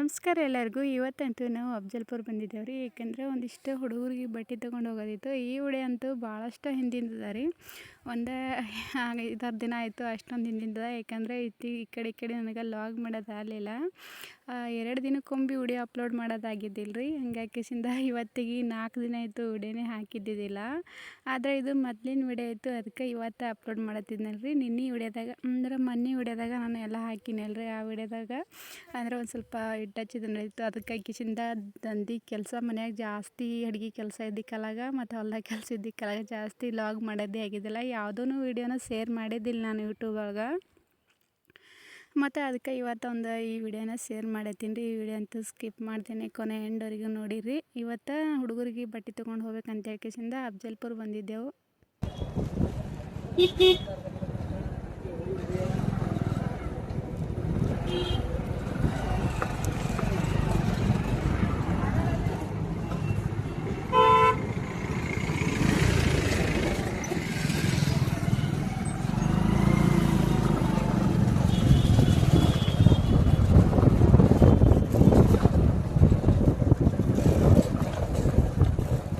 ನಮಸ್ಕಾರ ಎಲ್ಲರಿಗೂ. ಇವತ್ತಂತೂ ನಾವು ಅಫ್ಜಲ್ಪುರ ಬಂದಿದ್ದೇವೆ ರೀ. ಏಕೆಂದರೆ ಒಂದಿಷ್ಟು ಹುಡುಗರಿಗೆ ಬಟ್ಟೆ ತೊಗೊಂಡು ಹೋಗೋದಿತ್ತು. ಈ ವಿಡಿಯೋ ಅಂತೂ ಭಾಳಷ್ಟು ಹಿಂದಿಂದದ ರೀ. ಒಂದು 5-6 ದಿನ ಆಯಿತು, ಅಷ್ಟೊಂದು ಹಿಂದಿಂದದ. ಯಾಕಂದರೆ ಈ ಕಡೆ ನನಗೆ ಲಾಗ್ ಮಾಡೋದು ಆಗಲಿಲ್ಲ. 2 ದಿನಕ್ಕೊಮ್ಮೆ ವಿಡಿಯೋ ಅಪ್ಲೋಡ್ ಮಾಡೋದಾಗಿದ್ದಿಲ್ಲ ರೀ. ಹಂಗಾಕಿಸಿಂದ ಇವತ್ತಿಗೆ 4 ದಿನ ಆಯಿತು ವಿಡಿಯೋನೇ ಹಾಕಿದ್ದಿದ್ದಿಲ್ಲ. ಆದರೆ ಇದು ಮೊದಲಿನ ವಿಡಿಯೋ ಇತ್ತು, ಅದಕ್ಕೆ ಇವತ್ತು ಅಪ್ಲೋಡ್ ಮಾಡತ್ತಿದ್ನಲ್ಲ ರೀ. ಮೊನ್ನೆ ವಿಡಿಯೋದಾಗ ನಾನು ಎಲ್ಲ ಹಾಕಿನಲ್ಲ ರೀ. ಆ ವಿಡಿಯೋದಾಗ ಅಂದರೆ ಒಂದು ಸ್ವಲ್ಪ ಹಿಟ್ಟು ಹಚ್ಚಿದ್ದು ನಡೀತು. ಅದಕ್ಕೆ ಕಿಸಿಂದ ದಂಧಿ ಕೆಲಸ ಮನ್ಯಾಗ ಜಾಸ್ತಿ ಅಡುಗೆ ಕೆಲಸ ಇದ್ದಕ್ಕಲಾಗ ಮತ್ತು ಹೊಲ್ದಾಗ ಕೆಲಸ ಇದ್ದಕ್ಕಲಾಗ ಜಾಸ್ತಿ ಲಾಗ್ ಮಾಡೋದೇ ಆಗಿದ್ದಿಲ್ಲ. ಯಾವುದೂ ವಿಡಿಯೋನ ಶೇರ್ ಮಾಡಿದ್ದಿಲ್ಲ ನಾನು ಯೂಟ್ಯೂಬ್ ಒಳಗೆ. ಮತ್ತು ಅದಕ್ಕೆ ಇವತ್ತು ಈ ವಿಡಿಯೋನ ಶೇರ್ ಮಾಡತ್ತೀನಿ ರೀ. ಈ ವಿಡಿಯೋ ಅಂತೂ ಸ್ಕಿಪ್ ಮಾಡ್ತೀನಿ, ಕೊನೆ ಎಂಡ್ವರೆಗೂ ನೋಡಿರಿ. ಇವತ್ತು ಹುಡುಗರಿಗೆ ಬಟ್ಟೆ ತೊಗೊಂಡು ಹೋಗ್ಬೇಕಂತ ಹೇಳ್ಕಿಸಿಂದ ಅಫ್ಜಲ್ಪುರ ಬಂದಿದ್ದೆವು.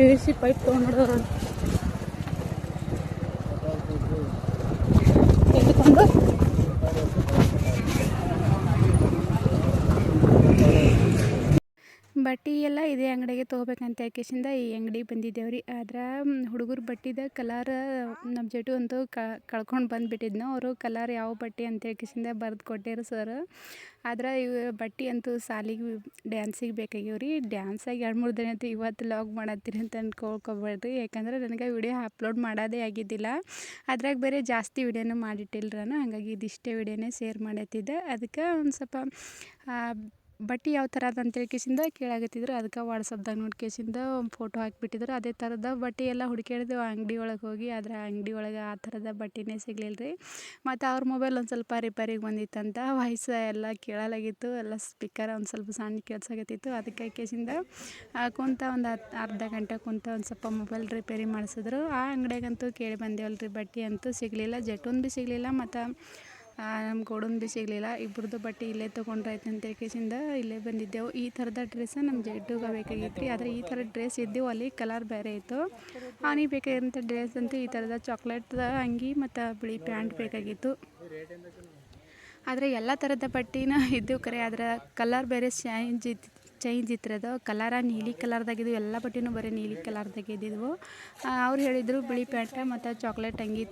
PVC ಪೈಪ್ ತೊಗೊಂಡು ಬಟ್ಟೆ ಎಲ್ಲ ಇದೇ ಅಂಗಡಿಗೆ ತೊಗೋಬೇಕಂತ ಯಾಕೆಸಿಂದ ಈ ಅಂಗಡಿಗೆ ಬಂದಿದ್ದೇವೆ ರೀ. ಆದ್ರೆ ಹುಡುಗರು ಬಟ್ಟೆದ ಕಲರ್ ನಮ್ಮ ಜಟು ಅಂತೂ ಕಳ್ಕೊಂಡು ಬಂದುಬಿಟ್ಟಿದ್ನು. ಅವರು ಕಲರ್ ಯಾವ ಬಟ್ಟೆ ಅಂತ ಹೇಳ್ಕಿಸಿಂದ ಬರೆದು ಕೊಟ್ಟಿರು ಸರ್. ಆದ್ರೆ ಇವು ಬಟ್ಟೆ ಅಂತೂ ಸಾಲಿಗೆ ಡ್ಯಾನ್ಸಿಗೆ ಬೇಕಾಗಿವೆ ರೀ. ಡ್ಯಾನ್ಸಾಗಿ 2-3 ದಿನ ಆಯ್ತು. ಇವತ್ತು ಲಾಗ್ ಮಾಡತ್ತೀರಿ ಅಂತ ಅಂದ್ಕೊಳ್ಕೊಬೇಡ್ರಿ. ಯಾಕಂದ್ರೆ ನನಗೆ ವಿಡಿಯೋ ಅಪ್ಲೋಡ್ ಮಾಡೋದೇ ಆಗಿದ್ದಿಲ್ಲ. ಅದ್ರಾಗ ಬೇರೆ ಜಾಸ್ತಿ ವಿಡಿಯೋನೂ ಮಾಡಿಟ್ಟಿಲ್ಲ ನಾನು. ಹಾಗಾಗಿ ಇದಿಷ್ಟೇ ವಿಡಿಯೋನೇ ಶೇರ್ ಮಾಡತ್ತಿದ್ದೆ. ಅದಕ್ಕೆ ಒಂದು ಸ್ವಲ್ಪ ಬಟ್ಟೆ ಯಾವ ಥರ ಅದ ಅಂತೇಳ್ಕಿಸಿಂದ ಕೇಳಾಗತ್ತಿದ್ರು. ಅದಕ್ಕೆ ವಾಟ್ಸಪ್ದಾಗ ನೋಡ್ಕೇಸಿಂದ ಫೋಟೋ ಹಾಕಿಬಿಟ್ಟಿದ್ರು. ಅದೇ ಥರದ ಬಟ್ಟೆ ಎಲ್ಲ ಹುಡುಕ್ಯಾಡಿದೆವು ಅಂಗಡಿ ಒಳಗೆ ಹೋಗಿ. ಆದರೆ ಆ ಅಂಗಡಿ ಒಳಗೆ ಆ ಥರದ ಬಟ್ಟೆನೇ ಸಿಗಲಿಲ್ಲ ರೀ. ಮತ್ತು ಅವ್ರ ಮೊಬೈಲ್ ಒಂದು ಸ್ವಲ್ಪ ರಿಪೇರಿಗೆ ಬಂದಿತ್ತಂತ. ವಾಯ್ಸ್ ಎಲ್ಲ ಕೇಳಲಾಗಿತ್ತು, ಎಲ್ಲ ಸ್ಪೀಕರ್ ಒಂದು ಸ್ವಲ್ಪ ಸಣ್ಣ ಕೇಳಿಸಾಗತ್ತಿತ್ತು. ಅದಕ್ಕೆ ಕೇಸಿಂದ ಕುಂತ ಒಂದು ಅರ್ಧ ಗಂಟೆ ಕುಂತ ಒಂದು ಸ್ವಲ್ಪ ಮೊಬೈಲ್ ರಿಪೇರಿ ಮಾಡಿಸಿದ್ರು. ಆ ಅಂಗಡಿಯಾಗಂತೂ ಕೇಳಿ ಬಂದೇವಲ್ಲ ರೀ. ಬಟ್ಟೆ ಅಂತೂ ಸಿಗಲಿಲ್ಲ, ಜಟುನ್ ಭೀ ಸಿಗಲಿಲ್ಲ ಮತ್ತು ನಮ್ಮ ಗೋಡನ್ ಭೀ ಸಿಗಲಿಲ್ಲ. ಇಬ್ಬರದು ಬಟ್ಟೆ ಇಲ್ಲೇ ತೊಗೊಂಡ್ರಾಯ್ತು ಅಂತ ಕೇಸಿಂದ ಇಲ್ಲೇ ಬಂದಿದ್ದೆವು. ಈ ಥರದ ಡ್ರೆಸ್ ನಮ್ಮ ಜಡ್ಡುಗೆ ಬೇಕಾಗಿತ್ತು ರೀ. ಆದರೆ ಈ ಥರದ ಡ್ರೆಸ್ ಇದ್ದೆವು, ಅಲ್ಲಿ ಕಲರ್ ಬೇರೆ ಇತ್ತು. ಅವನಿಗೆ ಬೇಕಾಗಿರೋಂಥ ಡ್ರೆಸ್ ಅಂತೂ ಈ ಥರದ ಚಾಕ್ಲೇಟ್ದ ಅಂಗಿ ಮತ್ತು ಬಿಳಿ ಪ್ಯಾಂಟ್ ಬೇಕಾಗಿತ್ತು. ಆದರೆ ಎಲ್ಲ ಥರದ ಬಟ್ಟೆನ ಇದ್ದವು ಕರೆ, ಆದರೆ ಕಲರ್ ಬೇರೆ ಚೇಂಜ್ ಇತ್ತು. ಕಲರ ನೀಲಿ ಕಲರ್ದಾಗಿದ್ವು. ಎಲ್ಲ ಬಟ್ಟೆನೂ ಬರೀ ನೀಲಿ ಕಲರ್ದಾಗಿದ್ದಿದ್ವು. ಅವ್ರು ಹೇಳಿದರು ಬಿಳಿ ಪ್ಯಾಂಟ ಮತ್ತು ಚಾಕ್ಲೇಟ್ ಅಂಗಿ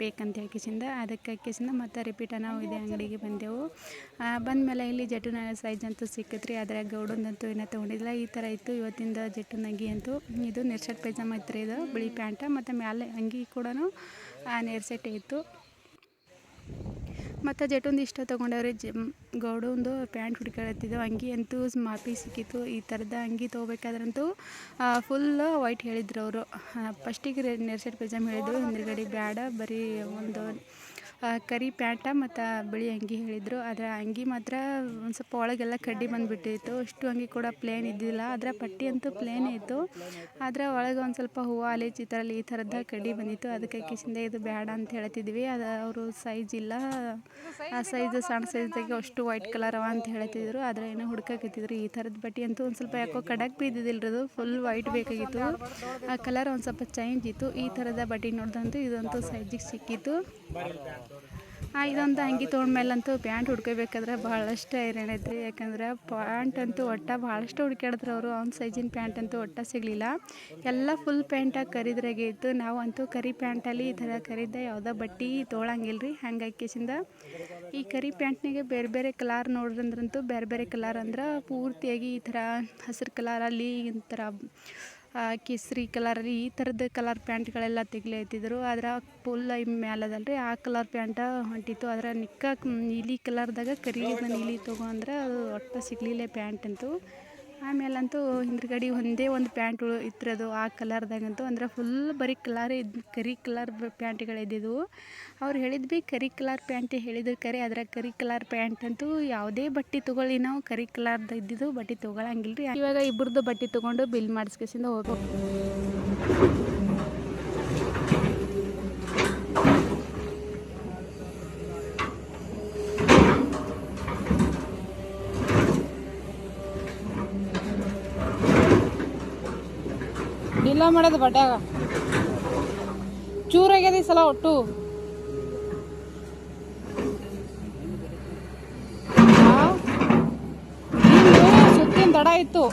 ಬೇಕಂತ ಹೇಳ್ಕಿಸಿಂದ. ಅದಕ್ಕೆ ಹಾಕಿಸಿಂದ ಮತ್ತು ರಿಪೀಟ ನಾವು ಇದೇ ಅಂಗಡಿಗೆ ಬಂದೆವು. ಬಂದಮೇಲೆ ಇಲ್ಲಿ ಜಟುನ ಸೈಜ್ ಅಂತೂ ಸಿಕ್ಕತ್ರಿ. ಆದರೆ ಗೌಡಂದಂತೂ ಏನೋ ತೊಗೊಂಡಿಲ್ಲ. ಈ ಥರ ಇತ್ತು ಇವತ್ತಿಂದ ಜಟುನ ಅಂಗಿ ಅಂತೂ. ಇದು ನೆರ್ಸೆಟ್ ಪೈಜಾಮ ಇತ್ತು ರೀ. ಇದು ಬಿಳಿ ಪ್ಯಾಂಟ ಮತ್ತು ಮೇಲೆ ಅಂಗಿ ಕೂಡ ನೆರ್ಸೆಟ್ಟೇ ಇತ್ತು. ಮತ್ತು ಜಟುಂದು ಇಷ್ಟ ತೊಗೊಂಡವ್ರಿ. ಗೌಡಂದು ಪ್ಯಾಂಟ್ ಹುಡುಕಾಡತ್ತಿದ್ದೆವು. ಅಂಗಿ ಅಂತೂ ಮಾಪಿ ಸಿಕ್ಕಿತ್ತು. ಈ ಥರದ ಅಂಗಿ ತೊಗೋಬೇಕಾದ್ರಂತೂ ಫುಲ್ ವೈಟ್ ಹೇಳಿದ್ರು ಅವರು. ಫಸ್ಟಿಗೆ ನೆರ್ಸೆಟ್ ಪೈಜಾಮ ಹೇಳಿದ್ರು, ಹಿಂದ್ಗಡೆ ಬ್ಯಾಡ ಬರೀ ಒಂದು ಕರಿ ಪ್ಯಾಂಟ ಮತ್ತು ಬಿಳಿ ಅಂಗಿ ಹೇಳಿದರು. ಆದರೆ ಅಂಗಿ ಮಾತ್ರ ಒಂದು ಸ್ವಲ್ಪ ಒಳಗೆಲ್ಲ ಕಡ್ಡಿ ಬಂದುಬಿಟ್ಟಿತ್ತು. ಅಷ್ಟು ಅಂಗಿ ಕೂಡ ಪ್ಲೇನ್ ಇದ್ದಿಲ್ಲ. ಆದರೆ ಪಟ್ಟಿ ಅಂತೂ ಪ್ಲೇನೇ ಇತ್ತು. ಆದರೆ ಒಳಗೆ ಒಂದು ಸ್ವಲ್ಪ ಹೂವು ಅಲೆ ಚಿತ್ರದಲ್ಲಿ ಈ ಥರದ ಕಡ್ಡಿ ಬಂದಿತ್ತು. ಅದಕ್ಕೆ ಕಿಸಿಂದ ಇದು ಬೇಡ ಅಂತ ಹೇಳ್ತಿದ್ವಿ. ಅದು ಅವರು ಸೈಜ್ ಇಲ್ಲ, ಆ ಸೈಜ್ ಸಣ್ಣ ಸೈಜ್ದಾಗೆ ಅಷ್ಟು ವೈಟ್ ಕಲರ್ ಅವ ಅಂತ ಹೇಳ್ತಿದ್ರು. ಆದರೆ ಏನೋ ಹುಡ್ಕಾಕತ್ತಿದ್ರು. ಈ ಥರದ ಬಟ್ಟೆ ಅಂತೂ ಒಂದು ಸ್ವಲ್ಪ ಯಾಕೋ ಕಡಕ್ ಬಿ ಇದ್ದಿದ್ದಿಲ್ಲ ಅದು, ಫುಲ್ ವೈಟ್ ಬೇಕಾಗಿತ್ತು. ಆ ಕಲರ್ ಒಂದು ಸ್ವಲ್ಪ ಚೇಂಜ್ ಇತ್ತು. ಈ ಥರದ ಬಟ್ಟೆ ನೋಡ್ದಂತೂ ಇದಂತೂ ಸೈಜಿಗೆ ಸಿಕ್ಕಿತ್ತು. ಇದೊಂದು ಅಂಗಿ ತೊಗೊಂಡ್ಮೇಲಂತೂ ಪ್ಯಾಂಟ್ ಹುಡ್ಕೋಬೇಕಾದ್ರೆ ಭಾಳಷ್ಟು ಹೈರಾಣ ಐತ್ರಿ. ಯಾಕಂದ್ರೆ ಪ್ಯಾಂಟ್ ಅಂತೂ ಭಾಳಷ್ಟು ಹುಡುಕ್ಯಾಡಿದ್ರು ಅವರು. ಅವ್ನ ಸೈಜಿನ ಪ್ಯಾಂಟ್ ಅಂತೂ ಸಿಗಲಿಲ್ಲ. ಎಲ್ಲ ಫುಲ್ ಪ್ಯಾಂಟಾಗಿ ಕರಿದ್ರಾಗೆ ಇತ್ತು. ನಾವು ಅಂತೂ ಕರಿ ಪ್ಯಾಂಟಲ್ಲಿ ಈ ಥರ ಕರಿದ ಯಾವುದೋ ಬಟ್ಟೆ ತೊಗೊಳಂಗಿಲ್ಲ ರೀ. ಹಂಗಾಕಿಸಿಂದ ಈ ಕರಿ ಪ್ಯಾಂಟ್ನಾಗೆ ಬೇರೆ ಬೇರೆ ಕಲರ್ ನೋಡ್ರಂದ್ರಂತೂ ಬೇರೆ ಬೇರೆ ಕಲರ್ ಅಂದ್ರೆ ಪೂರ್ತಿಯಾಗಿ ಈ ಥರ ಹಸಿರು ಕಲರಲ್ಲಿ ಈ ಥರ ಕೇಸರಿ ಕಲರಲ್ಲಿ ಈ ಥರದ ಕಲರ್ ಪ್ಯಾಂಟ್ಗಳೆಲ್ಲ ತೆಗಿಲತ್ತಿದ್ರು. ಆದರೆ ಫುಲ್ ಮ್ಯಾಲದಲ್ಲ ರೀ, ಆ ಕಲರ್ ಪ್ಯಾಂಟ ಹೊಂಟಿತ್ತು. ಆದರೆ ನೀಲಿ ಕಲರ್ದಾಗ ಕರಿಲಿಂದ ನೀಲಿ ತೊಗೊ ಅಂದ್ರೆ ಅದು ಸಿಗಲಿಲ್ಲ ಪ್ಯಾಂಟ್ ಅಂತೂ. ಆಮೇಲಂತೂ ಹಿಂದ್ಗಡೆ ಒಂದೇ ಒಂದು ಪ್ಯಾಂಟ್ ಇತ್ತು ಆ ಕಲರ್ದಾಗಂತೂ. ಅಂದರೆ ಫುಲ್ ಬರೀ ಕರಿ ಕಲರ್ ಪ್ಯಾಂಟ್ಗಳಿದ್ದಿದ್ವು. ಅವ್ರು ಹೇಳಿದ್ವಿ ಕರಿ ಕಲರ್ ಪ್ಯಾಂಟ್ ಹೇಳಿದ್ರು ಕರೆ. ಆದರೆ ಕರಿ ಕಲರ್ ಪ್ಯಾಂಟ್ ಅಂತೂ ಯಾವುದೇ ಬಟ್ಟೆ ತೊಗೊಳ್ಳಿ ನಾವು ಕರಿ ಕಲರ್ದು ಇದ್ದಿದ್ದು ಬಟ್ಟೆ ತೊಗೊಳಂಗಿಲ್ಲ ರೀ. ಇವಾಗ ಇಬ್ಬರದ್ದು ಬಟ್ಟೆ ತೊಗೊಂಡು ಬಿಲ್ ಮಾಡಿಸ್ಕೇಸಿಂದ ಹೋಗ್ಬೇಕು. ಇಲ್ಲ ಮಾಡೋದು ಬಡ್ಯಾಗ ಚೂರಾಗ್ಯದ ಈ ಸಲ ಒಟ್ಟು ಸುತ್ತಿನ ತಡ ಇತ್ತು.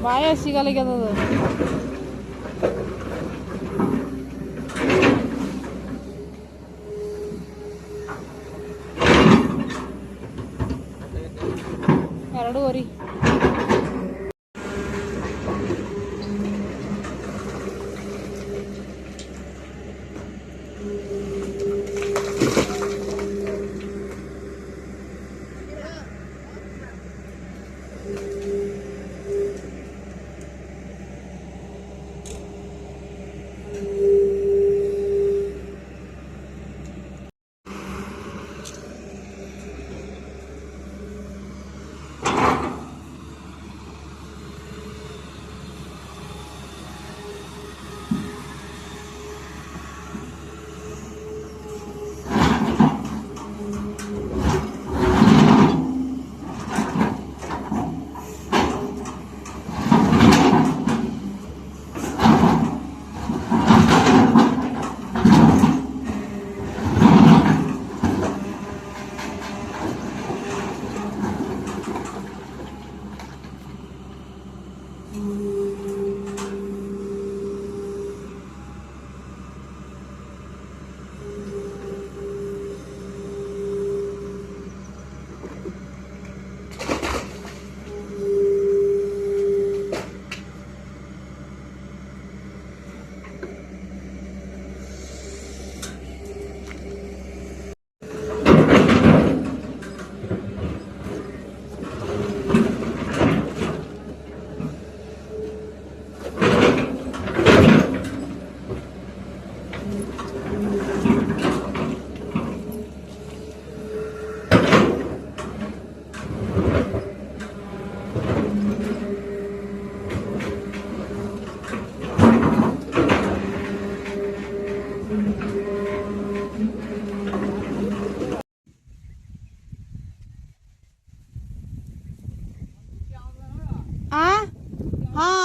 ಬಾಯ ಸಿಗಲಾಗ್ಯದ. ಎರಡೂವರೆ.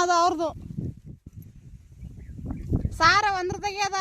ಅದು ಅವ್ರದ್ದು ಸಾರ ಒಂದ್ರದಾಗೆ ಅದ.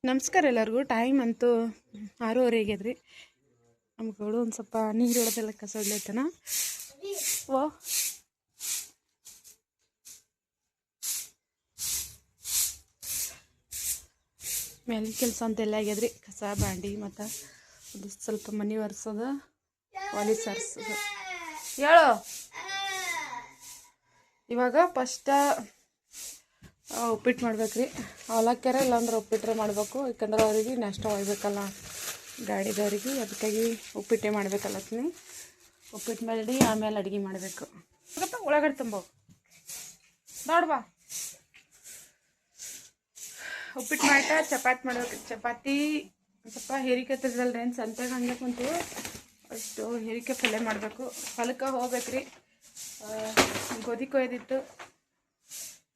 ನಮಸ್ಕಾರ ಎಲ್ಲರಿಗೂ. ಟೈಮ್ ಅಂತೂ 6:30 ಆಗ್ಯದ್ರಿ. ನಮ್ಗಳು ಒಂದು ಸ್ವಲ್ಪ ನೀರು ಹೊಡೆದೆಲ್ಲ ಕಸ ಹೊಡ್ಲೈತನ. ವಾ ಮೇಲಿನ ಕೆಲಸ ಅಂತೆಲ್ಲ ಆಗ್ಯದ್ರಿ. ಕಸ ಬಾಂಡಿ ಮತ್ತು ಅದು ಸ್ವಲ್ಪ ಮನೆ ಒರೆಸೋದು, ಒಲೆ ಸರ್ಸೋದು. ಹೇಳು. ಇವಾಗ ಫಸ್ಟ ಉಪ್ಪಿಟ್ಟು ಮಾಡ್ಬೇಕ್ರಿ. ಅವಲಕ್ಕ್ಯಾರ ಇಲ್ಲಾಂದ್ರೆ ಉಪ್ಪಿಟ್ಟರೆ ಮಾಡಬೇಕು. ಯಾಕಂದ್ರೆ ಅವ್ರಿಗೆ ನಾಷ್ಟ ಒಯ್ಬೇಕಲ್ಲ ಗಾಡಿದವ್ರಿಗೆ, ಅದಕ್ಕಾಗಿ ಉಪ್ಪಿಟ್ಟೆ ಮಾಡ್ಬೇಕಲ್ಲತ್ತೀನಿ. ಉಪ್ಪಿಟ್ಟು ಮಾಡಿ ಆಮೇಲೆ ಅಡುಗೆ ಮಾಡಬೇಕು. ಒಳಗಡೆ ತುಂಬ ನೋಡ್ಬಾ. ಉಪ್ಪಿಟ್ಟು ಮಾಡ್ತಾ ಚಪಾತಿ ಮಾಡ್ಬೇಕು. ಚಪಾತಿ ಸ್ವಲ್ಪ ಹೇರಿಕತ್ತದಲ್ರಿ ಏನು ಸಂತೆಗೆ ಹಂಗೆ ಕುಂತು ಅಷ್ಟು ಹೀರಿಕೆ ಪಲ್ಯ ಮಾಡಬೇಕು. ಹೊಲಕ್ಕೆ ಹೋಗ್ಬೇಕ್ರಿ, ಗೋಧಿ ಕೊಯ್ದಿತ್ತು.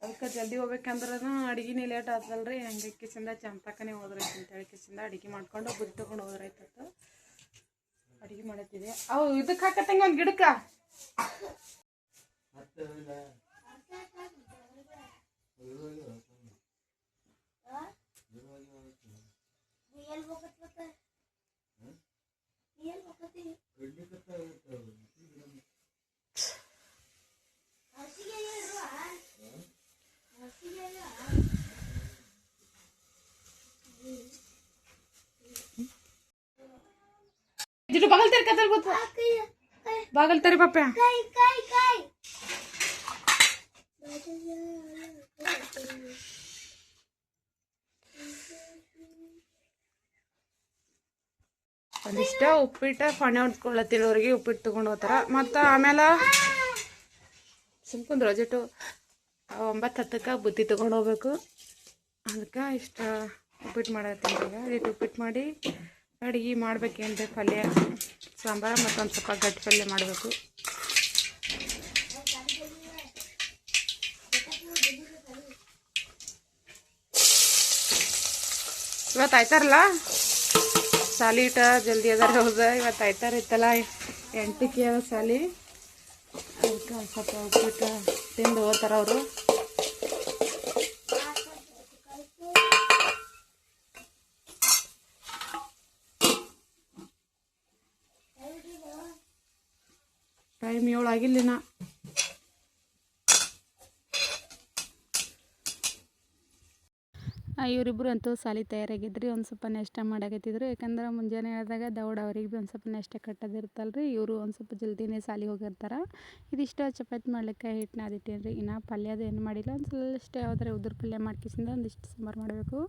ಅದಕ್ಕೆ ಜಲ್ದಿ ಹೋಗ್ಬೇಕಂದ್ರೆ ಅಡುಗೆನೇ ಲೇಟ್ ಆತಲ್ರಿ. ಹಂಗೆ ಕಿಸಿಂದ ಚಂತಕನೇ ಹೋದ್ರೈತೆ ಅಂತೇಳಿ ಕಿಸಿಂದ ಅಡುಗೆ ಮಾಡ್ಕೊಂಡು ಬುದ್ಧಿ ತೊಗೊಂಡು ಹೋದ್ರೈತತ್ತು. ಅಡುಗೆ ಮಾಡತ್ತಿದೆ. ಅವು ಇದಕ್ಕೆ ಹಾಕತ್ತಂಗೆ ಒಂದು ಗಿಡಕ್ಕೆ जिटू बागल तेरे कतर गुत बागल तेरे पापा ಒಂದಿಷ್ಟ ಉಪ್ಪಿಟ್ಟು ಫಣೆ ಹೊಡ್ಸ್ಕೊಳ್ಳತ್ತಿರೋರಿಗೆ ಉಪ್ಪಿಟ್ಟು ತೊಗೊಂಡು ಹೋಗ್ತಾರೆ. ಮತ್ತು ಆಮೇಲೆ ಸುಮ್ಕುಂದ್ರು ಜಟು 9-10 ಬುತ್ತಿ ತೊಗೊಂಡು ಹೋಗ್ಬೇಕು. ಅದಕ್ಕೆ ಇಷ್ಟ ಉಪ್ಪಿಟ್ಟು ಮಾಡತ್ತೀನಿ. ಈಗ ಉಪ್ಪಿಟ್ಟು ಮಾಡಿ ಅಡುಗೆ ಮಾಡ್ಬೇಕೇನ್ರಿ, ಪಲ್ಯ ಸಾಂಬಾರು ಮತ್ತು ಒಂದು ಸ್ವಲ್ಪ ಗಟ್ಟಿ ಪಲ್ಯ ಮಾಡಬೇಕು. ಇವತ್ತು ಆಯ್ತಾರಲ್ಲ ಸಾಲಿ ಇಟ್ಟ ಜಲ್ದಿ ಅದಾರ. ಹೌದಾ, ಇವತ್ತು ಆಯ್ತಾರ ಇತ್ತಲ್ಲ, 8ಕ್ಕೆ ಸಾಲಿ. ಅದಕ್ಕೆ ಒಂದು ಸ್ವಲ್ಪ ಉಪ್ಪಿಟ್ಟು ತಿಂದು ಹೋಗ್ತಾರ ಅವರು. ಟೈಮ್ 7 ಆಗಿಲ್ಲಿನ. ಇವರಿಬ್ಬರು ಅಂತೂ ಸಾಲಿ ತಯಾರಾಗಿದ್ರಿ. ಒಂದು ಸ್ವಲ್ಪ ನಾಷ್ಟ ಮಾಡಾಕತ್ತಿದ್ರು. ಯಾಕಂದ್ರೆ ಮುಂಜಾನೆ ಹೇಳಿದಾಗ ದೌಡ್ ಅವ್ರಿಗೆ ಭೀ ಒಂದು ಸ್ವಲ್ಪ ನಾಷ್ಟ ಕಟ್ಟೋದಿರ್ತಲ್ರಿ. ಇವರು ಒಂದು ಸ್ವಲ್ಪ ಜಲ್ದಿನೇ ಸಾಲಿಗೆ ಹೋಗಿರ್ತಾರೆ. ಇದಿಷ್ಟು ಚಪಾತಿ ಮಾಡ್ಲಿಕ್ಕೆ ಹಿಟ್ಟು ನಾದಿಟ್ಟೇನ್ರಿ. ಇನ್ನು ಪಲ್ಯದ ಏನು ಮಾಡಿಲ್ಲ. ಒಂದು ಸ್ವಲ್ಪ ಯಾವುದಾರ ಉದುರು ಪಲ್ಯ ಮಾಡ್ಕಿಸಿಂದ ಒಂದಿಷ್ಟು ಸಾಂಬಾರು ಮಾಡಬೇಕು.